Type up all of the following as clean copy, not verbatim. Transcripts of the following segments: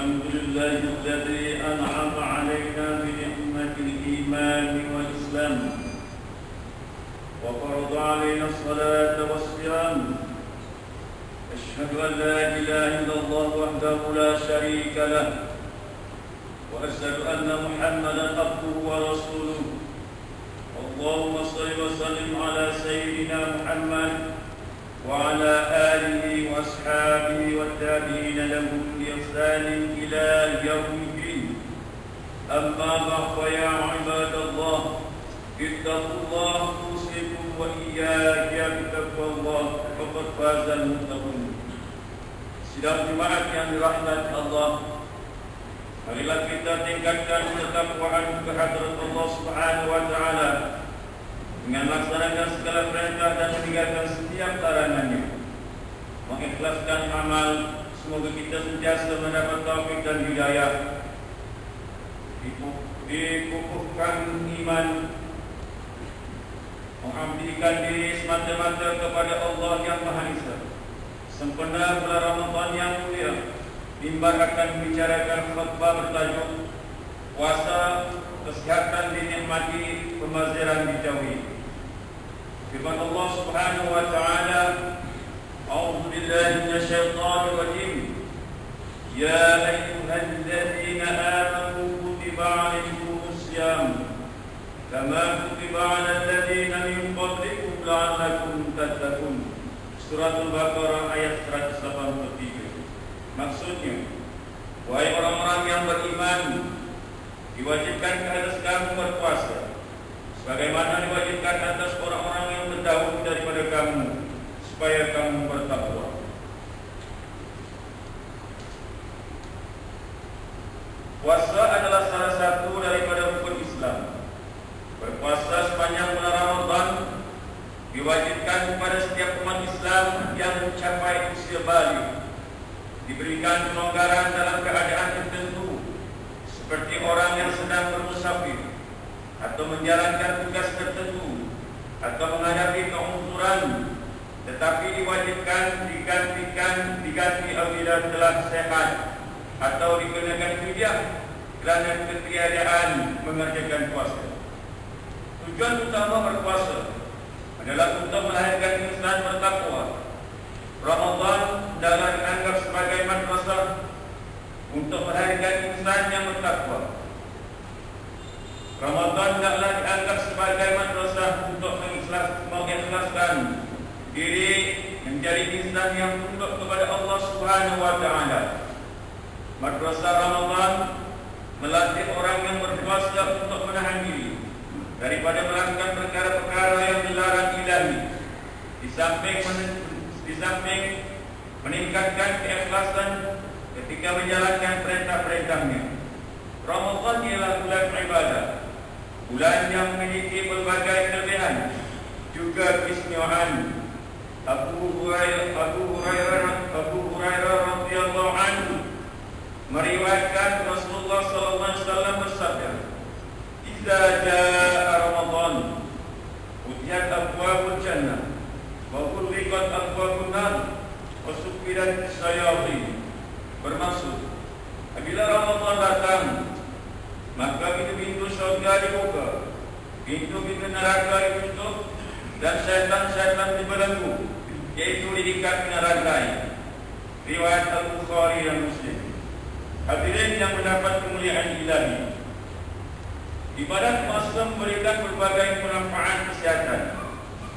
الحمد لله الذي أنعم علينا بنعمة الإيمان والإسلام وفرض علينا الصلاة والصيام. أشهد أن لا إله إلا الله وحده لا شريك له وأشهد أن محمدا عبده ورسوله. اللهم صل وسلم على سيدنا محمد وعلى آله وأصحابه والتابعين لهم بإحسان إلى يوم الدين. أما بعد فيا عباد الله اتقوا الله أوصيكم وإياي بتقوى الله فقد فاز المتقون. Sidang jemaat yang dirahmati Allah, marilah kita tingkatkan ketakwaan kehadrat Allah Subhanahu wa taala dengan melaksanakan segala perintah dan meninggalkan setiap larangannya. Mengikhlaskan amal, semoga kita sentiasa mendapat taufik dan hidayah. Dikukuhkan iman, mengabdikan diri semata-mata kepada Allah yang Maha Esa. Sempena bulan Ramadan yang mulia, mimbar akan membicarakan khutbah bertajuk puasa, kesehatan dinikmati, pemaziran dijauhi. Firman Allah Subhanahu wa taala, A'udzu billahi minasyaitonir rajim. Ya ayyuhalladzina amanu kutiba 'alaikumus syiyam kama kutiba 'alal ladzina min qablikum la'allakum tattaqun. Surah Al-Baqarah ayat 183. Maksudnya, wahai orang-orang yang beriman, diwajibkan ke atas kamu berpuasa sebagaimana diwajibkan atas orang-orang yang terdahulu daripada kamu, supaya kamu bertakwa. Puasa adalah salah satu daripada rukun Islam. Berpuasa sepanjang bulan Ramadan diwajibkan kepada setiap umat Islam yang mencapai usia balik. Diberikan pelonggaran dalam keadaan tertentu, seperti orang yang sedang bermusafir atau menjalankan tugas tertentu atau menghadapi keumuran, tetapi diwajibkan diganti apabila telah sehat atau dikenakan fidyah kerana ketiadaan mengerjakan puasa. Tujuan utama berpuasa adalah untuk melahirkan insan bertakwa. Ramadan adalah dianggap sebagai madrasah untuk melahirkan insan yang bertakwa. Ramadan adalah dianggap sebagai madrasah untuk mengikhlaskan diri menjadi insan yang tunduk kepada Allah Subhanahu wa taala. Madrasah Ramadan melatih orang yang berpuasa untuk menahan diri daripada melakukan perkara-perkara yang dilarang Ilahi. Di samping meningkatkan keikhlasan ketika menjalankan perintah-perintahnya. Ramadan ialah bulan ibadah, bulan yang memiliki berbagai kelebihan, juga keistimewaan. Abu Hurairah radhiyallahu anhu meriwayatkan Rasulullah sallallahu alaihi wasallam bersabda, "Idza jaa Ramadan, futiyat abwabul jannah wa ghulqat abwabun nar wa suffidat syayatin." Bermaksud, apabila Ramadan datang, maka pintu-pintu syurga dibuka, pintu-pintu neraka ditutup, dan syaitan-syaitan dibelenggu, yaitu diikat dengan rantai. Riwayat Al-Bukhari dan Muslim. Hadirin yang mendapat kemuliaan ilahi, ibadat puasa memberikan berbagai manfaat kesihatan,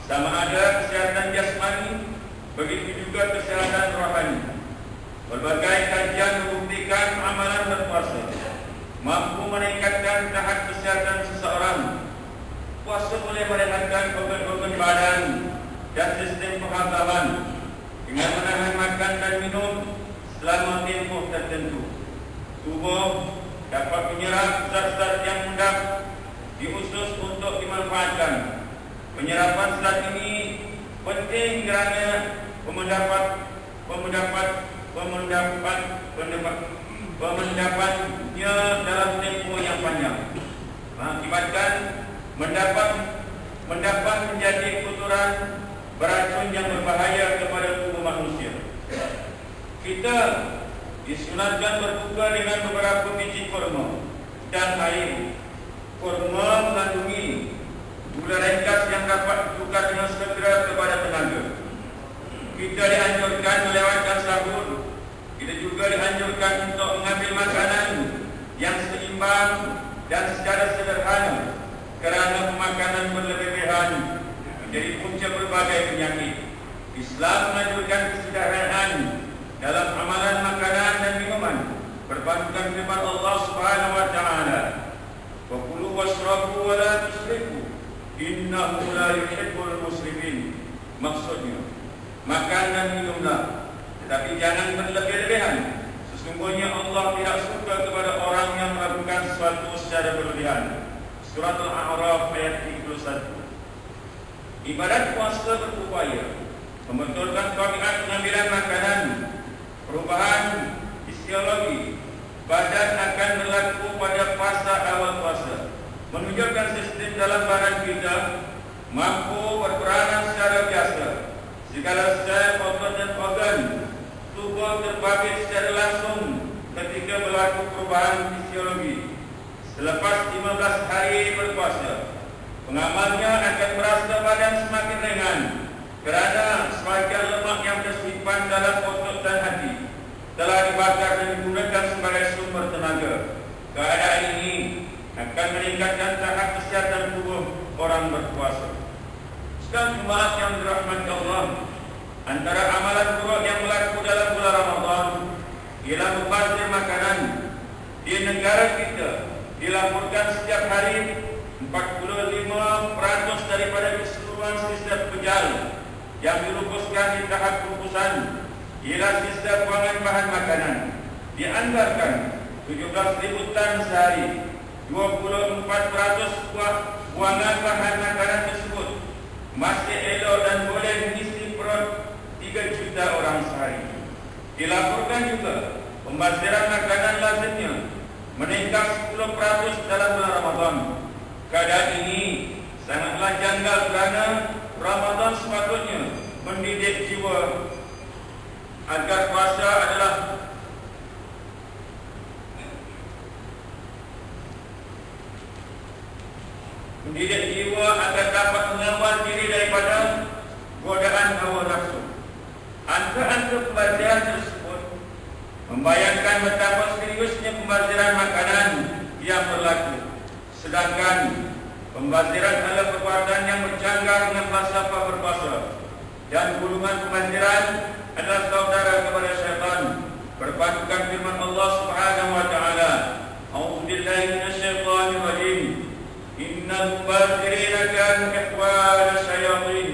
sama ada kesihatan jasmani, begitu juga kesihatan rohani. Berbagai kajian membuktikan amalan berpuasa mampu meningkatkan tahap kesihatan seseorang. Puasa boleh merehatkan organ-organ badan dan sistem pernafasan dengan menahan makan dan minum selama tempoh tertentu. Tubuh dapat menyerap zat-zat yang hendak diusus untuk dimanfaatkan. Penyerapan zat ini penting kerana mendapatnya dalam tempoh yang panjang, mengakibatkan mendapat menjadi kotoran beracun yang berbahaya kepada tubuh manusia. Kita Disunatkan berbuka dengan beberapa biji kurma dan air. Kurma mengandungi gula ringkas yang dapat ditukar dengan segera kepada tenaga. Kita dianjurkan melewatkan sahur. Kita juga dianjurkan untuk mengambil makanan yang seimbang dan secara sederhana, kerana pemakanan berlebihan menjadi punca berbagai penyakit. Islam menganjurkan kesederhanaan dalam amalan makanan dan minuman, berpatutan firman Allah Subhanahu wa taala, "Wa kulu washrabu wa la tusrifu, innahu la yuhibbul musrifin." Maksudnya, makan dan minumlah, tetapi jangan berlebih-lebihan. Sesungguhnya Allah tidak suka kepada orang yang melakukan sesuatu secara berlebihan. Surat Al-A'raf ayat 31. Ibadat puasa berupaya membetulkan tabiat pengambilan makanan. Perubahan fisiologi badan akan berlaku pada fasa awal puasa, menunjukkan sistem dalam badan kita mampu berperanan secara biasa. Segala sel, otot dan organ tubuh terbagi secara langsung ketika berlaku perubahan fisiologi. Selepas 15 hari berpuasa, pengamalnya akan merasa badan semakin ringan kerana sebagian lemak yang tersimpan dalam otot dan hati telah dibakar dan digunakan sebagai sumber tenaga. Keadaan ini akan meningkatkan tahap kesihatan tubuh orang berpuasa. Sekalian jemaat yang dirahmati Allah, antara amalan buruk yang berlaku dalam bulan Ramadan ialah membazir makanan. Di negara kita dilaporkan setiap hari 45% daripada keseluruhan sistem pejal yang dirumuskan di tahap rumusan ialah sistem buangan bahan makanan. Dianggarkan 17,000 tan sehari. 24% buangan bahan makanan tersebut masih elok dan boleh mengisi perut 3 juta orang sehari. Dilaporkan juga pembaziran makanan lazimnya meningkat 10% dalam bulan Ramadan. Keadaan ini sangatlah janggal kerana Ramadan sepatutnya mendidik jiwa agar puasa adalah mendidik jiwa agar dapat mengawal diri daripada godaan hawa nafsu. Angka-angka pembaziran tersebut membayangkan betapa seriusnya pembaziran makanan yang berlaku. Sedangkan pembaziran adalah perbuatan yang bercanggah dengan falsafah berpuasa, dan gulungan pembaziran adalah saudara kepada syaitan. Berpatukan firman Allah Subhanahu wa taala, "A'udzu billahi minasyaitonir rajim. Innal mubadzirina kanu ikhwana syayatin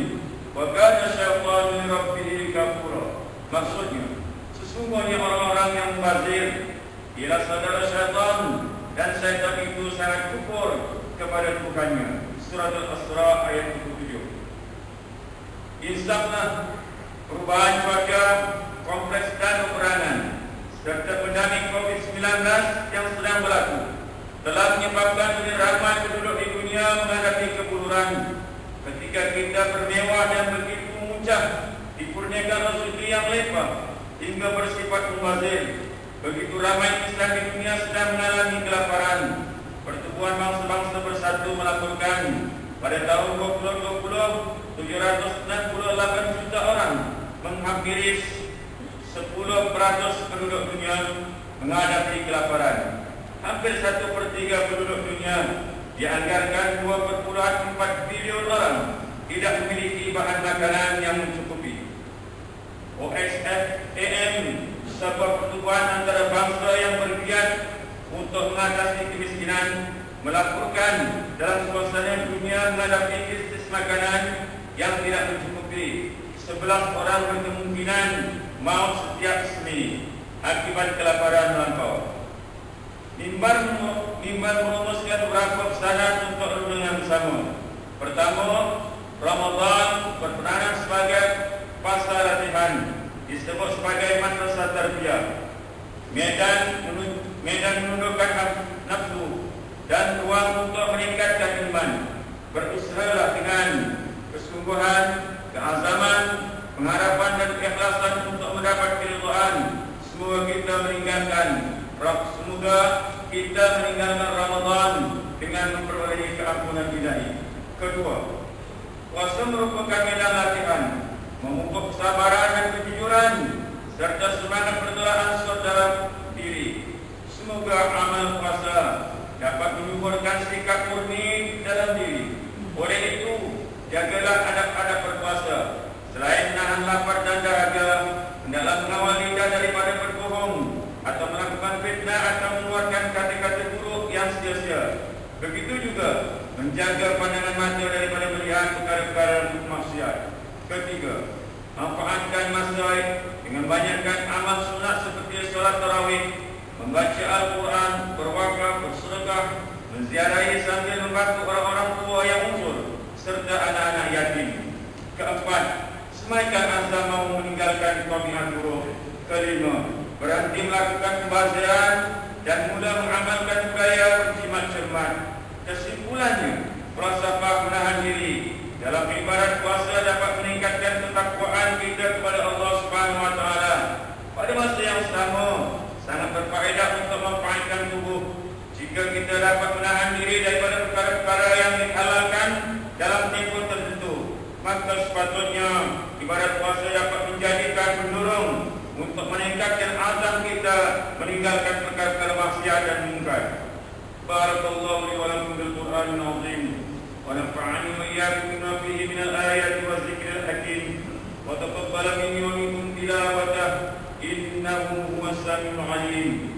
wa kana syaitanu li rabbih kafura." Maksudnya, sesungguhnya orang-orang yang mubazir ialah saudara syaitan, dan syaitan itu sangat kufur kepada Tuhannya. Surat Al-Isra ayat 27. Insaflah perubahan cuaca, kompleks dan peperangan serta pandemik COVID-19 yang sedang berlaku telah menyebabkan lebih ramai penduduk di dunia menghadapi kebuluran. Ketika kita bermewah dan begitu memuncak, dikurniakan rezeki yang limpah hingga bersifat mubazir, begitu ramai Islam di dunia sedang mengalami kelaparan. Pertubuhan bangsa-bangsa bersatu melaporkan pada tahun 2020 768 juta orang, menghampiri 10% penduduk dunia menghadapi kelaparan. Hampir 1/3 penduduk dunia, dianggarkan 2,4 bilion orang, tidak memiliki bahan makanan yang mencukupi. OXFAM, sebuah pertubuhan antara bangsa yang bergiat untuk mengatasi kemiskinan, melaporkan dalam suasana dunia menghadapi krisis makanan yang tidak mencukupi, 11 orang berkemungkinan maut setiap seminit akibat kelaparan melampau. Mimbar merumuskan beberapa pesanan untuk renungan bersama. Pertama, Ramadan berperanan sebagai fasa latihan, disebut sebagai madrasah tarbiyah, medan menundukkan nafsu dan ruang untuk meningkatkan iman. Berusahalah dengan kesungguhan, keazaman, pengharapan dan keikhlasan untuk mendapat keridhaan. Semoga kita meninggalkan Ramadan dengan memperoleh keampunan Ilahi. Kedua, puasa merupakan medan latihan memupuk kesabaran dan kejujuran serta semangat pertolaan saudara diri. Semoga amal puasa dapat menyuburkan sikap murni dalam diri. Oleh itu, jagalah adab-adab berpuasa. Selain menahan lapar dan dahaga, hendaklah mengawal lidah daripada berbohong atau melakukan fitnah atau mengeluarkan kata-kata buruk yang sia-sia. Begitu juga menjaga pandangan mata daripada melihat perkara-perkara maksiat. Ketiga, manfaatkan masa dengan banyakkan amal sunat seperti solat tarawih, membaca Al-Quran, berwakaf, bersedekah, menziarahi sambil membantu orang-orang tua yang uzur serta anak-anak yatim. Keempat, semaikan azam mau meninggalkan qami'ah buruk. Kelima, berhenti melakukan pembaziran dan mula mengamalkan budaya berjimat cermat. Kesimpulannya, falsafah menahan diri dalam ibadat puasa dapat meningkatkan ketakwaan kita kepada Allah Subhanahu wa taala. Pada masa yang sama, sangat berfaedah untuk memperbaikkan tubuh. Jika kita dapat menahan diri daripada perkara-perkara yang dihalalkan dalam tempoh tertentu, maka sepatutnya ibadat puasa dapat menjadikan pendorong untuk meningkatkan azam kita meninggalkan perkara-perkara maksiat dan mungkar. Barakallahu li wa lakum bil Qur'anil azim wa nafa'ani wa iyyakum bima fihi minal ayati wa dzikril hakim wa taqabbal minni wa minkum tilawatahu innahu huwas samiul alim.